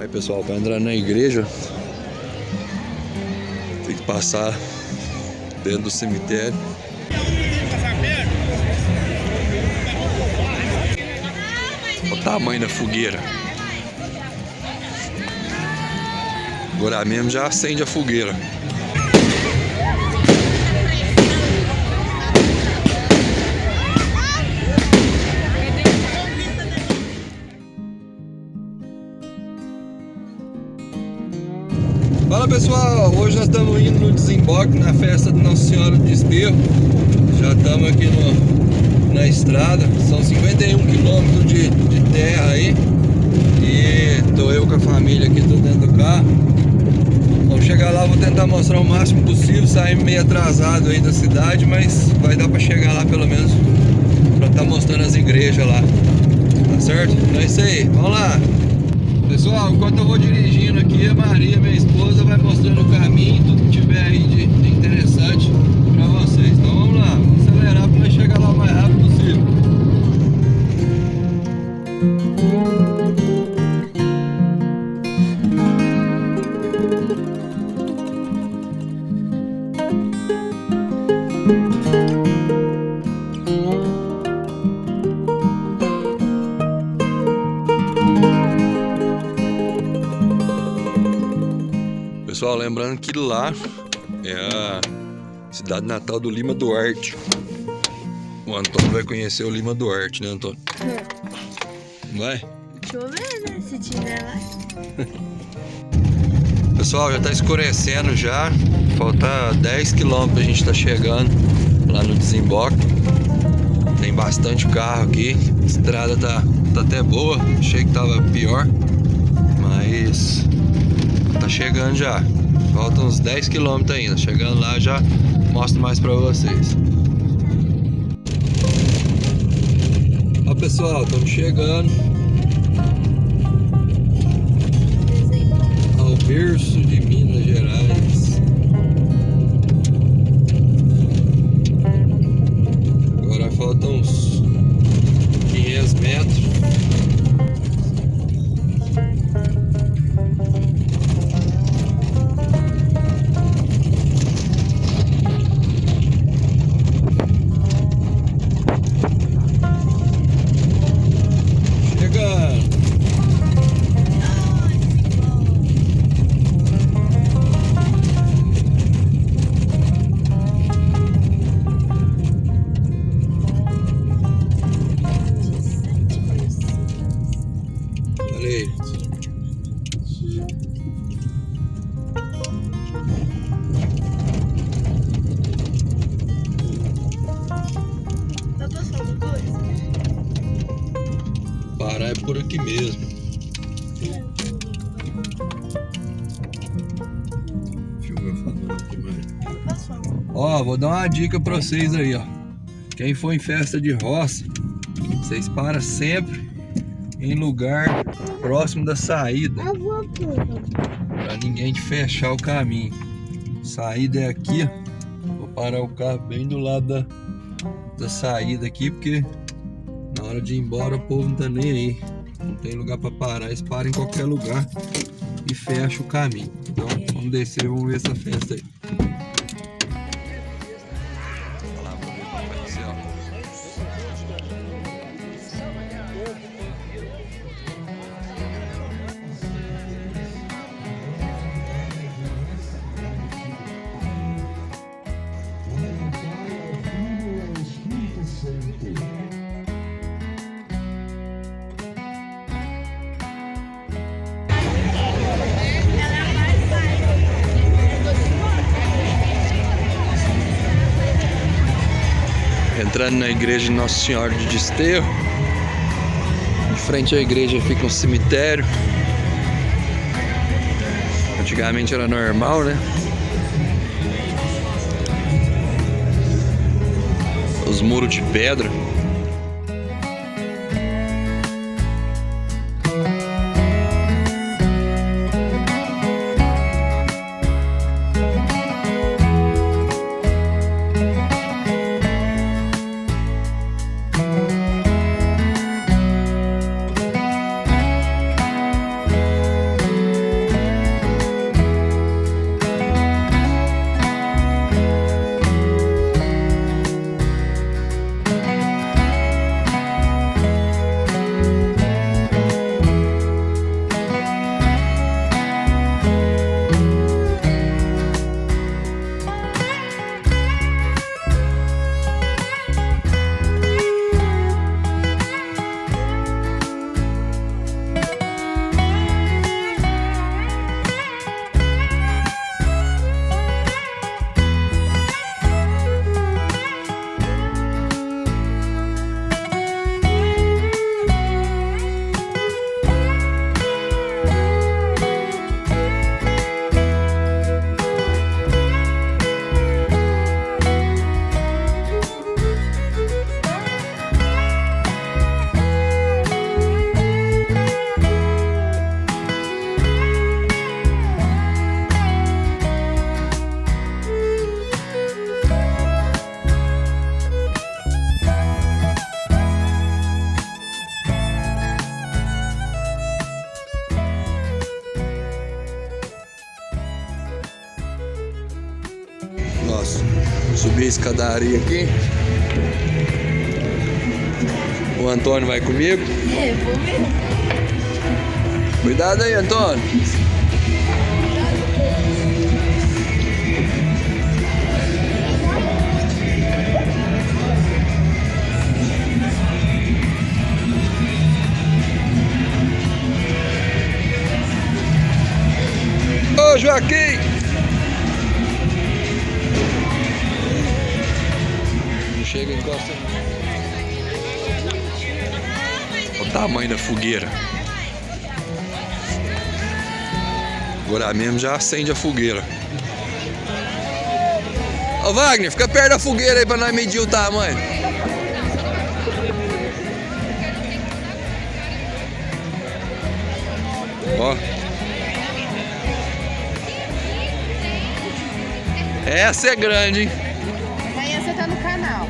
Aí pessoal, para entrar na igreja tem que passar dentro do cemitério. Olha o tamanho da fogueira. Agora mesmo já acende a fogueira. Fala pessoal, hoje nós estamos indo no desemboque na festa de Nossa Senhora do Desterro. Já estamos aqui na estrada, são 51 quilômetros de terra aí. E tô eu com a família aqui, tô dentro do carro. Vamos chegar lá, vou tentar mostrar o máximo possível, sair meio atrasado aí da cidade, mas vai dar para chegar lá pelo menos para estar mostrando as igrejas lá. Tá certo? Então é isso aí, vamos lá! Pessoal, enquanto eu vou dirigindo aqui, a Maria, minha esposa, vai mostrando o caminho, tudo que tiver aí de interessante pra vocês. Então vamos lá, vamos acelerar para nós chegar lá o mais rápido possível. Pessoal, lembrando que lá é a cidade natal do Lima Duarte. O Antônio vai conhecer o Lima Duarte, né, Antônio? Vai? Deixa eu ver, né? Se tiver lá. Pessoal, já tá escurecendo já. Falta 10 km a gente tá chegando lá no desemboque. Tem bastante carro aqui. A estrada tá até boa. Achei que tava pior, mas tá chegando já. Faltam uns 10 km ainda. Chegando lá já mostro mais pra vocês. Ó pessoal, estamos chegando ao berço de Minas Gerais. Agora faltam uns 500 metros. Parar é por aqui mesmo. Deixa eu ver falando aqui mais. Ó, vou dar uma dica pra vocês aí, ó. Quem for em festa de roça, vocês param sempre em lugar próximo da saída, pra ninguém te fechar o caminho. Saída é aqui, ó. Vou parar o carro bem do lado da saída aqui, porque na hora de ir embora o povo não tá nem aí. Não tem lugar pra parar, eles param em qualquer lugar e fecham o caminho. Então vamos descer e vamos ver essa festa aí. Olha lá, vamos ver o Papai do Céu. Entrando na igreja de Nossa Senhora de Desterro. De frente à igreja fica um cemitério. Antigamente era normal, né? Os muros de pedra. Subir a escadaria aqui. O Antônio vai comigo. É, vou mesmo. Cuidado aí, Antônio. Ô, Joaquim! Não chega, encosta. Olha o tamanho da fogueira. Agora mesmo já acende a fogueira. Ô, Wagner, fica perto da fogueira aí pra nós medir o tamanho. Ó. Essa é grande, hein? Amanhã você tá no canal.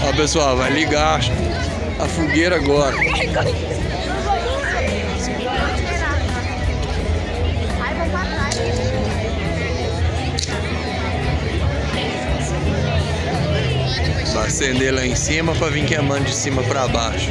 Ó, pessoal, vai ligar a fogueira agora. Vai acender lá em cima pra vir queimando de cima pra baixo.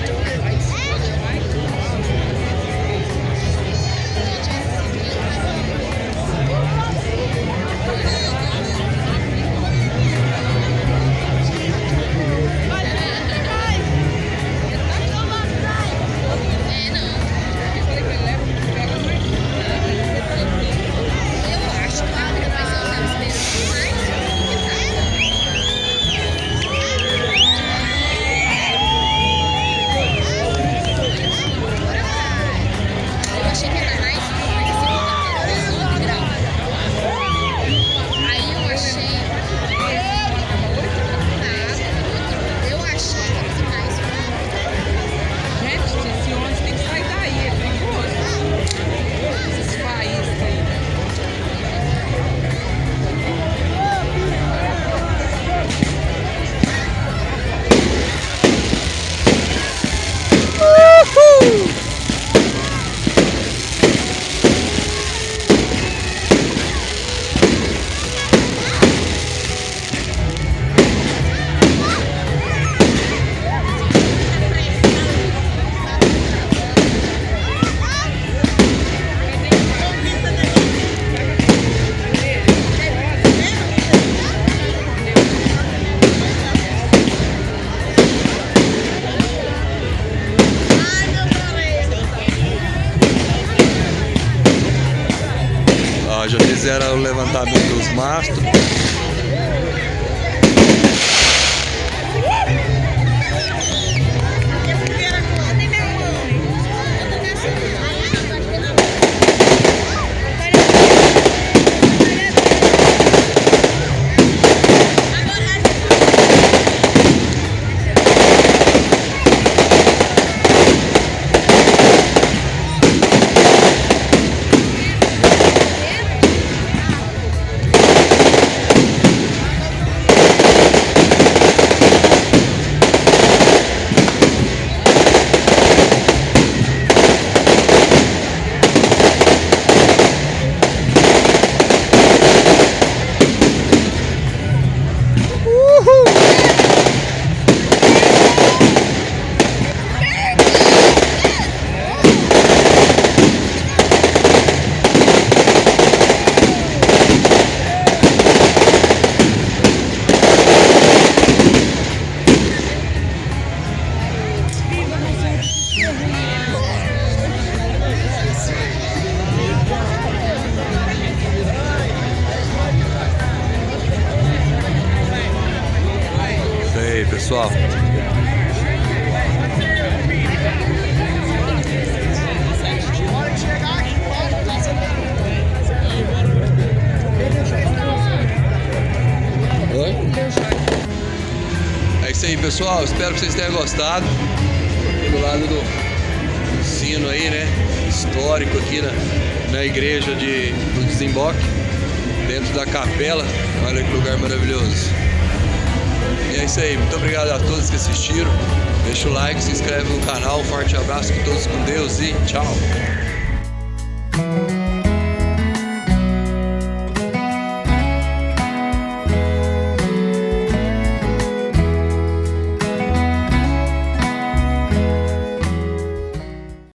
Já fizeram o levantamento dos mastros. Aí, pessoal. Oi? É isso aí, pessoal. Espero que vocês tenham gostado. Do lado do sino aí, né? Histórico aqui na igreja do Desemboque. Dentro da capela. Olha que lugar maravilhoso. E é isso aí, muito obrigado a todos que assistiram. Deixa o like, se inscreve no canal. Um forte abraço, com todos com Deus e tchau.